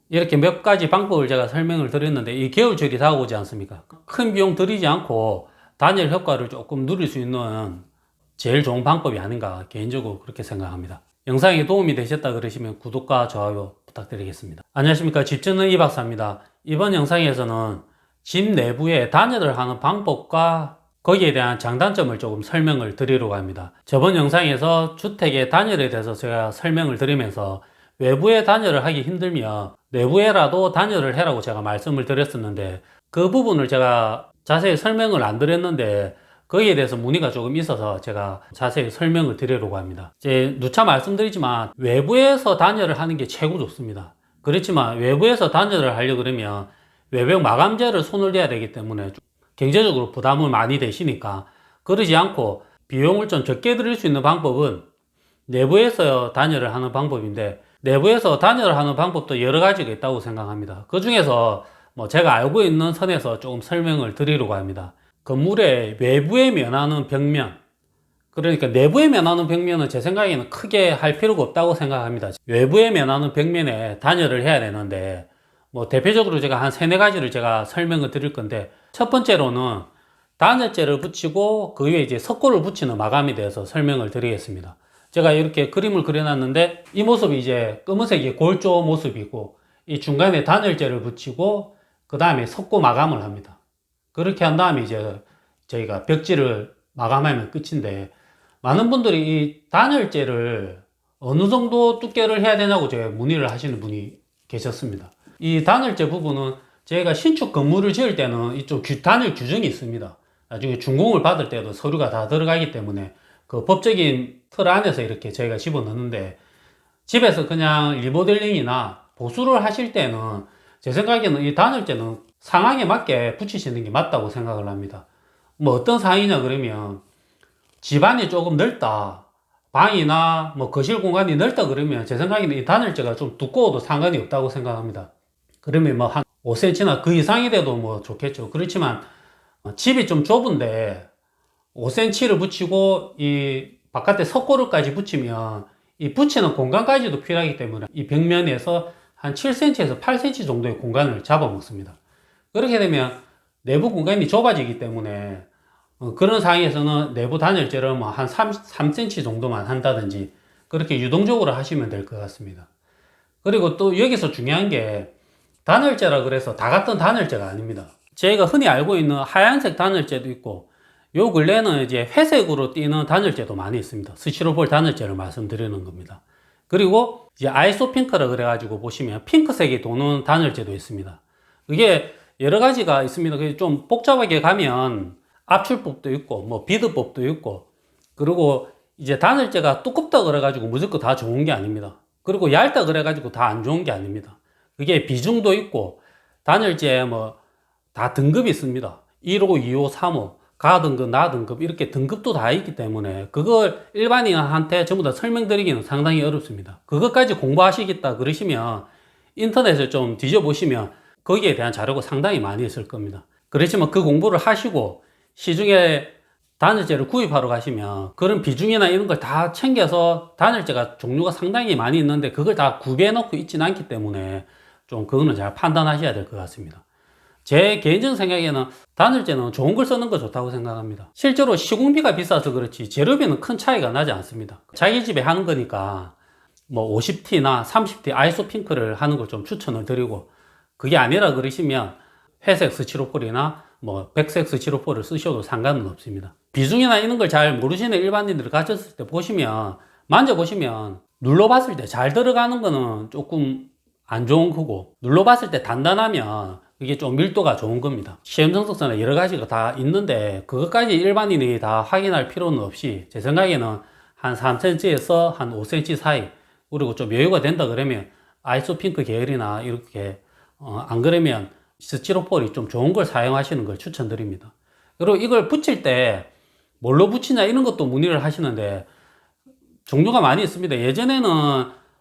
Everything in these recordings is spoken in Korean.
이렇게 몇 가지 방법을 제가 설명을 드렸는데 이 겨울철이 다가오지 않습니까? 큰 비용 들이지 않고 단열 효과를 조금 누릴 수 있는 제일 좋은 방법이 아닌가 개인적으로 그렇게 생각합니다. 영상이 도움이 되셨다 그러시면 구독과 좋아요 부탁드리겠습니다. 안녕하십니까, 집짓는 이박사입니다. 이번 영상에서는 집 내부에 단열을 하는 방법과 거기에 대한 장단점을 조금 설명을 드리려고 합니다. 저번 영상에서 주택의 단열에 대해서 제가 설명을 드리면서 외부에 단열을 하기 힘들면 내부에라도 단열을 해라고 제가 말씀을 드렸었는데 그 부분을 제가 자세히 설명을 안 드렸는데 거기에 대해서 문의가 조금 있어서 제가 자세히 설명을 드리려고 합니다. 이제 누차 말씀드리지만 외부에서 단열을 하는 게 최고 좋습니다. 그렇지만 외부에서 단열을 하려고 그러면 외벽 마감재를 손을 대야 되기 때문에 경제적으로 부담을 많이 되시니까 그러지 않고 비용을 좀 적게 들일 수 있는 방법은 내부에서 단열을 하는 방법인데 내부에서 단열을 하는 방법도 여러 가지가 있다고 생각합니다. 그 중에서 제가 알고 있는 선에서 조금 설명을 드리려고 합니다. 건물의 외부에 면하는 벽면, 그러니까 내부에 면하는 벽면은 제 생각에는 크게 할 필요가 없다고 생각합니다. 외부에 면하는 벽면에 단열을 해야 되는데 대표적으로 제가 한 세네 가지를 제가 설명을 드릴 건데 첫 번째로는 단열재를 붙이고 그 위에 이제 석고를 붙이는 마감에 대해서 설명을 드리겠습니다. 제가 이렇게 그림을 그려놨는데 이 모습이 이제 검은색이 골조 모습이고 이 중간에 단열재를 붙이고 그 다음에 석고 마감을 합니다. 그렇게 한 다음에 이제 저희가 벽지를 마감하면 끝인데 많은 분들이 이 단열재를 어느 정도 두께를 해야 되냐고 제가 문의를 하시는 분이 계셨습니다. 이 단열재 부분은 저희가 신축 건물을 지을 때는 이쪽 단열 규정이 있습니다. 나중에 준공을 받을 때도 서류가 다 들어가기 때문에 그 법적인 틀 안에서 이렇게 저희가 집어넣는데 집에서 그냥 리모델링이나 보수를 하실 때는 제 생각에는 이 단열재는 상황에 맞게 붙이시는 게 맞다고 생각을 합니다. 어떤 상황이냐 그러면 집안이 조금 넓다, 방이나 거실 공간이 넓다 그러면 제 생각에는 이 단열재가 좀 두꺼워도 상관이 없다고 생각합니다. 그러면 한 5cm나 그 이상이 돼도 좋겠죠. 그렇지만 집이 좀 좁은데 5cm를 붙이고 이 바깥에 석고를까지 붙이면 이 붙이는 공간까지도 필요하기 때문에 이 벽면에서 한 7cm에서 8cm 정도의 공간을 잡아먹습니다. 그렇게 되면 내부 공간이 좁아지기 때문에 그런 상황에서는 내부 단열재를 한 3cm 정도만 한다든지 그렇게 유동적으로 하시면 될 것 같습니다. 그리고 또 여기서 중요한 게 단열재라 그래서 다 같은 단열재가 아닙니다. 저희가 흔히 알고 있는 하얀색 단열재도 있고 요 근래는 이제 회색으로 띄는 단열재도 많이 있습니다. 스티로폴 단열재를 말씀드리는 겁니다. 그리고 이제 아이소핑크라 그래가지고 보시면 핑크색이 도는 단열재도 있습니다. 이게 여러 가지가 있습니다. 좀 복잡하게 가면 압출법도 있고 비드법도 있고 그리고 이제 단열재가 두껍다 그래가지고 무조건 다 좋은 게 아닙니다. 그리고 얇다 그래가지고 다 안 좋은 게 아닙니다. 그게 비중도 있고 단열재 다 등급이 있습니다. 1호, 2호, 3호, 가 등급, 나 등급 이렇게 등급도 다 있기 때문에 그걸 일반인한테 전부 다 설명드리기는 상당히 어렵습니다. 그것까지 공부하시겠다 그러시면 인터넷을 좀 뒤져보시면 거기에 대한 자료가 상당히 많이 있을 겁니다. 그렇지만 그 공부를 하시고 시중에 단열재를 구입하러 가시면 그런 비중이나 이런 걸 다 챙겨서 단열재가 종류가 상당히 많이 있는데 그걸 다 구비해 놓고 있지는 않기 때문에 좀 그거는 잘 판단하셔야 될 것 같습니다. 제 개인적인 생각에는 단열재는 좋은 걸 쓰는 거 좋다고 생각합니다. 실제로 시공비가 비싸서 그렇지 재료비는 큰 차이가 나지 않습니다. 자기 집에 하는 거니까 50T나 30T 아이소핑크를 하는 걸 좀 추천을 드리고 그게 아니라 그러시면 회색 스티로폴이나 백색 스티로폴을 쓰셔도 상관은 없습니다. 비중이나 이런 걸 잘 모르시는 일반인들을 가졌을 때 보시면 만져보시면 눌러봤을 때 잘 들어가는 거는 조금 안 좋은 거고 눌러봤을 때 단단하면 이게 좀 밀도가 좋은 겁니다. 시험 정석서나 여러 가지가 다 있는데 그것까지 일반인이 다 확인할 필요는 없이 제 생각에는 한 3cm에서 한 5cm 사이 그리고 좀 여유가 된다 그러면 아이소핑크 계열이나 이렇게 안 그러면 스티로폴이 좀 좋은 걸 사용하시는 걸 추천드립니다. 그리고 이걸 붙일 때 뭘로 붙이냐 이런 것도 문의를 하시는데 종류가 많이 있습니다. 예전에는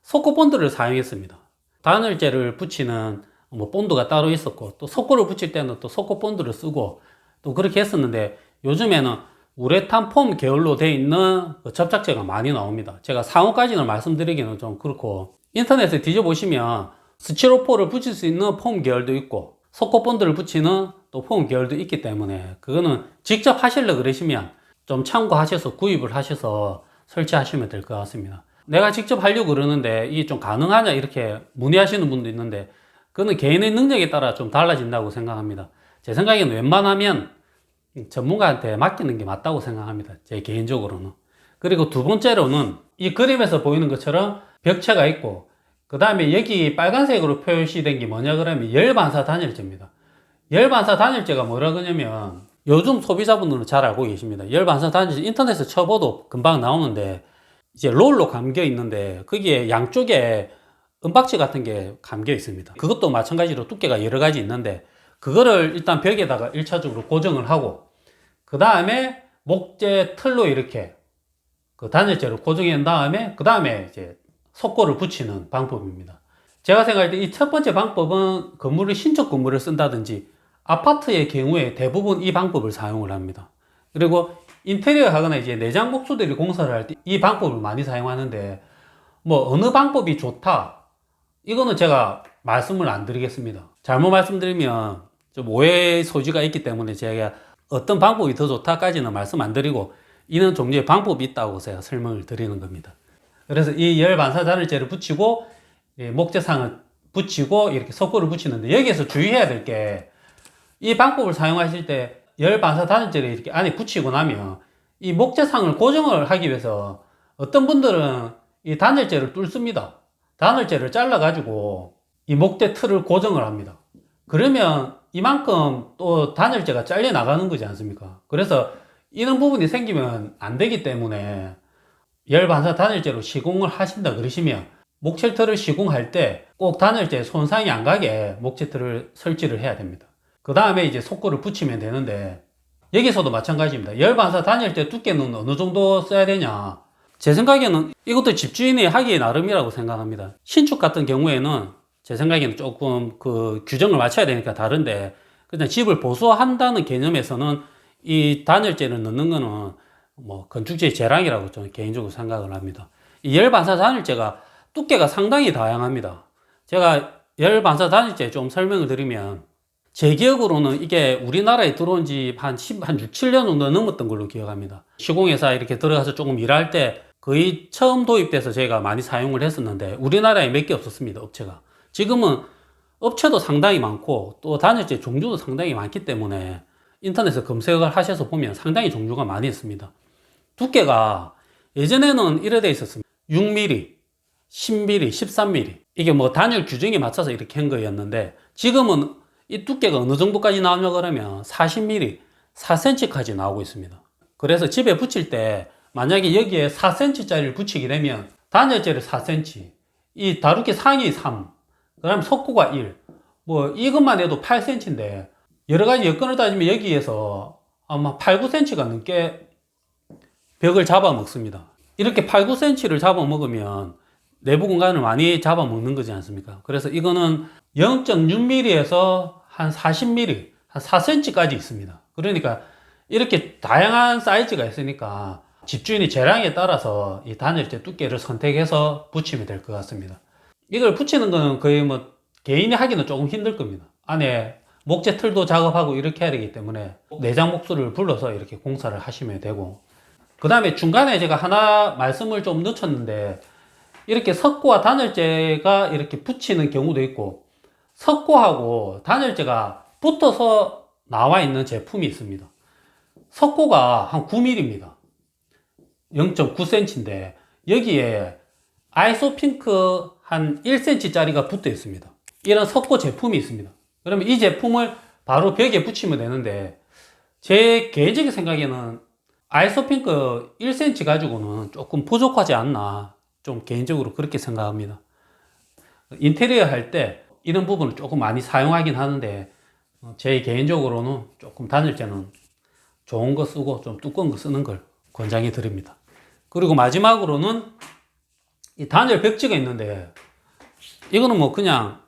석고본드를 사용했습니다. 단열재를 붙이는 본드가 따로 있었고 또 석고를 붙일 때는 또 석고 본드를 쓰고 또 그렇게 했었는데 요즘에는 우레탄 폼 계열로 되어 있는 접착제가 많이 나옵니다. 제가 상호까지는 말씀드리기는 좀 그렇고 인터넷에 뒤져보시면 스티로폼을 붙일 수 있는 폼 계열도 있고 석고본드를 붙이는 또 폼 계열도 있기 때문에 그거는 직접 하시려고 그러시면 좀 참고하셔서 구입을 하셔서 설치하시면 될 것 같습니다. 내가 직접 하려고 그러는데 이게 좀 가능하냐 이렇게 문의하시는 분도 있는데 그거는 개인의 능력에 따라 좀 달라진다고 생각합니다. 제 생각에는 웬만하면 전문가한테 맡기는 게 맞다고 생각합니다. 제 개인적으로는. 그리고 두 번째로는 이 그림에서 보이는 것처럼 벽체가 있고 그 다음에 여기 빨간색으로 표시된 게 뭐냐 그러면 열반사 단열재입니다. 열반사 단열재가 뭐라 그러냐면 요즘 소비자분들은 잘 알고 계십니다. 열반사 단열재 인터넷에 쳐봐도 금방 나오는데 이제 롤로 감겨 있는데 거기에 양쪽에 은박지 같은 게 감겨 있습니다. 그것도 마찬가지로 두께가 여러 가지 있는데 그거를 일단 벽에다가 1차적으로 고정을 하고 그 다음에 목재 틀로 이렇게 그 단열재를 고정해 놓은 다음에 그 다음에 이제 석고를 붙이는 방법입니다. 제가 생각할 때 이 첫 번째 방법은 건물을 신축 건물을 쓴다든지 아파트의 경우에 대부분 이 방법을 사용을 합니다. 그리고 인테리어 하거나 이제 내장 목수들이 공사를 할 때 이 방법을 많이 사용하는데 뭐 어느 방법이 좋다 이거는 제가 말씀을 안 드리겠습니다. 잘못 말씀드리면 좀 오해의 소지가 있기 때문에 제가 어떤 방법이 더 좋다까지는 말씀 안 드리고 이런 종류의 방법이 있다고 제가 설명을 드리는 겁니다. 그래서 이 열반사 단열재를 붙이고 목재상을 붙이고 이렇게 석고를 붙이는데 여기에서 주의해야 될 게 이 방법을 사용하실 때 열반사 단열재를 이렇게 안에 붙이고 나면 이 목재상을 고정을 하기 위해서 어떤 분들은 이 단열재를 뚫습니다. 단열재를 잘라 가지고 이 목재 틀을 고정을 합니다. 그러면 이만큼 또 단열재가 잘려 나가는 거지 않습니까? 그래서 이런 부분이 생기면 안 되기 때문에 열반사 단열재로 시공을 하신다 그러시면 목재틀을 시공할 때 꼭 단열재 손상이 안 가게 목재틀을 설치를 해야 됩니다. 그 다음에 이제 석고를 붙이면 되는데 여기서도 마찬가지입니다. 열반사 단열재 두께는 어느 정도 써야 되냐? 제 생각에는 이것도 집주인이 하기 나름이라고 생각합니다. 신축 같은 경우에는 제 생각에는 조금 그 규정을 맞춰야 되니까 다른데 그냥 집을 보수한다는 개념에서는 이 단열재를 넣는 거는 뭐 건축주의 재량이라고 저는 개인적으로 생각을 합니다. 이 열반사 단열재가 두께가 상당히 다양합니다. 제가 열반사 단열재 좀 설명을 드리면 제 기억으로는 이게 우리나라에 들어온 지 한 6, 7년 정도 넘었던 걸로 기억합니다. 시공회사 이렇게 들어가서 조금 일할 때 거의 처음 도입돼서 제가 많이 사용을 했었는데 우리나라에 몇 개 없었습니다, 업체가. 지금은 업체도 상당히 많고 또 단열재 종류도 상당히 많기 때문에 인터넷에 검색을 하셔서 보면 상당히 종류가 많이 있습니다. 두께가 예전에는 이래 돼 있었습니다. 6mm, 10mm, 13mm. 이게 뭐 단열 규정에 맞춰서 이렇게 한 거였는데 지금은 이 두께가 어느 정도까지 나오냐 그러면 40mm, 4cm까지 나오고 있습니다. 그래서 집에 붙일 때 만약에 여기에 4cm짜리를 붙이게 되면 단열재를 4cm, 이 다루기 상이 3, 그 다음에 석고가 1, 뭐 이것만 해도 8cm인데 여러 가지 여건을 따지면 여기에서 아마 8, 9cm가 넘게 벽을 잡아먹습니다. 이렇게 8, 9cm를 잡아먹으면 내부 공간을 많이 잡아먹는 거지 않습니까? 그래서 이거는 0.6mm에서 한 40mm, 한 4cm까지 있습니다. 그러니까 이렇게 다양한 사이즈가 있으니까 집주인이 재량에 따라서 이 단열재 두께를 선택해서 붙이면 될 것 같습니다. 이걸 붙이는 거는 거의 뭐 개인이 하기는 조금 힘들 겁니다. 안에 목재 틀도 작업하고 이렇게 해야 되기 때문에 내장 목수를 불러서 이렇게 공사를 하시면 되고 그 다음에 중간에 제가 하나 말씀을 좀 늦췄는데 이렇게 석고와 단열재가 이렇게 붙이는 경우도 있고 석고하고 단열재가 붙어서 나와 있는 제품이 있습니다. 석고가 한 9mm입니다. 0.9cm인데 여기에 아이소핑크 한 1cm짜리가 붙어 있습니다. 이런 석고 제품이 있습니다. 그러면 이 제품을 바로 벽에 붙이면 되는데 제 개인적인 생각에는 아이소핑크 1cm 가지고는 조금 부족하지 않나 좀 개인적으로 그렇게 생각합니다. 인테리어 할 때 이런 부분을 조금 많이 사용하긴 하는데 제 개인적으로는 조금 단열재는 좋은 거 쓰고 좀 두꺼운 거 쓰는 걸 권장해 드립니다. 그리고 마지막으로는 이 단열 벽지가 있는데 이거는 뭐 그냥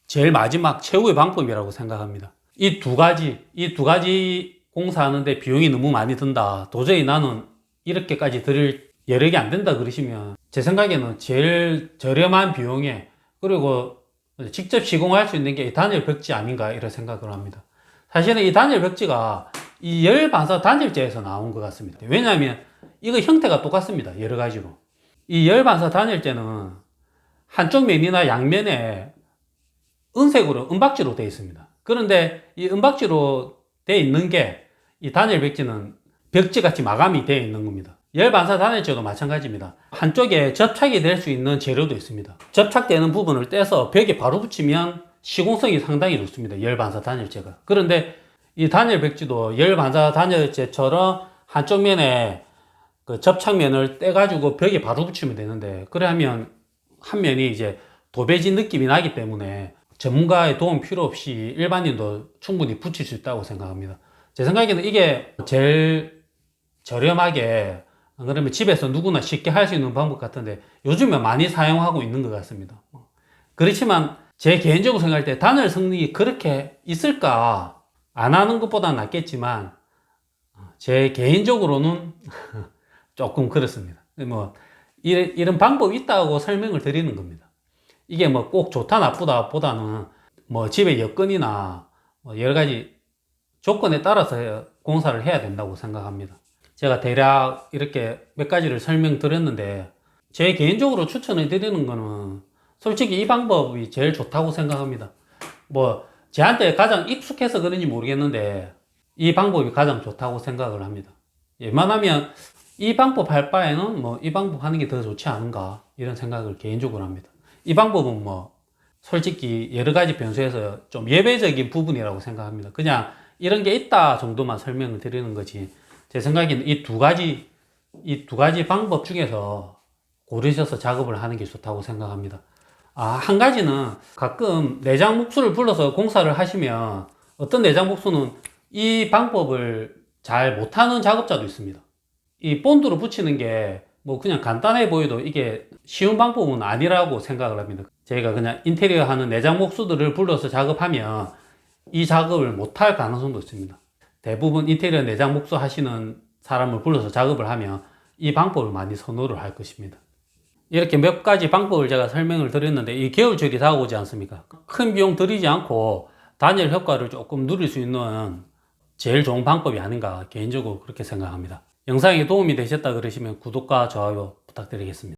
제일 마지막 최후의 방법이라고 생각합니다. 이 두 가지 공사하는데 비용이 너무 많이 든다. 도저히 나는 이렇게까지 드릴 여력이 안 된다 그러시면 제 생각에는 제일 저렴한 비용에 그리고 직접 시공할 수 있는 게 이 단열 벽지 아닌가 이런 생각을 합니다. 사실은 이 단열 벽지가 이 열반사 단열재에서 나온 것 같습니다. 왜냐하면 이거 형태가 똑같습니다. 여러 가지로. 이 열반사 단열재는 한쪽 면이나 양면에 은색으로 은박지로 되어 있습니다. 그런데 이 은박지로 되어 있는 게 이 단열 벽지는 벽지같이 마감이 되어 있는 겁니다. 열반사 단열재도 마찬가지입니다. 한쪽에 접착이 될 수 있는 재료도 있습니다. 접착되는 부분을 떼서 벽에 바로 붙이면 시공성이 상당히 좋습니다. 열반사 단열재가. 그런데 이 단열 벽지도 열반사 단열재처럼 한쪽 면에 그 접착면을 떼가지고 벽에 바로 붙이면 되는데, 그래 하면 한 면이 이제 도배진 느낌이 나기 때문에 전문가의 도움 필요 없이 일반인도 충분히 붙일 수 있다고 생각합니다. 제 생각에는 이게 제일 저렴하게, 안 그러면 집에서 누구나 쉽게 할 수 있는 방법 같은데 요즘에 많이 사용하고 있는 것 같습니다. 그렇지만 제 개인적으로 생각할 때 단열 성능이 그렇게 있을까? 안 하는 것보다 낫겠지만 제 개인적으로는 조금 그렇습니다. 뭐 이런 방법이 있다고 설명을 드리는 겁니다. 이게 뭐 꼭 좋다 나쁘다 보다는 뭐 집에 여건이나 뭐 여러 가지 조건에 따라서 공사를 해야 된다고 생각합니다. 제가 대략 이렇게 몇 가지를 설명드렸는데 제 개인적으로 추천해 드리는 거는 솔직히 이 방법이 제일 좋다고 생각합니다. 뭐 저한테 가장 익숙해서 그런지 모르겠는데 이 방법이 가장 좋다고 생각을 합니다. 웬만하면 이 방법 할 바에는 뭐 이 방법 하는 게 더 좋지 않은가 이런 생각을 개인적으로 합니다. 이 방법은 뭐 솔직히 여러 가지 변수에서 좀 예외적인 부분이라고 생각합니다. 그냥 이런 게 있다 정도만 설명을 드리는 거지, 제 생각에는 이 두 가지 방법 중에서 고르셔서 작업을 하는 게 좋다고 생각합니다. 한 가지는 가끔 내장 목수를 불러서 공사를 하시면 어떤 내장 목수는 이 방법을 잘 못하는 작업자도 있습니다. 이 본드로 붙이는 게 뭐 그냥 간단해 보여도 이게 쉬운 방법은 아니라고 생각을 합니다. 저희가 그냥 인테리어 하는 내장 목수들을 불러서 작업하면 이 작업을 못할 가능성도 있습니다. 대부분 인테리어 내장 목수 하시는 사람을 불러서 작업을 하면 이 방법을 많이 선호를 할 것입니다. 이렇게 몇 가지 방법을 제가 설명을 드렸는데 이 겨울철이 다가오지 않습니까? 큰 비용 들이지 않고 단열 효과를 조금 누릴 수 있는 제일 좋은 방법이 아닌가 개인적으로 그렇게 생각합니다. 영상이 도움이 되셨다 그러시면 구독과 좋아요 부탁드리겠습니다.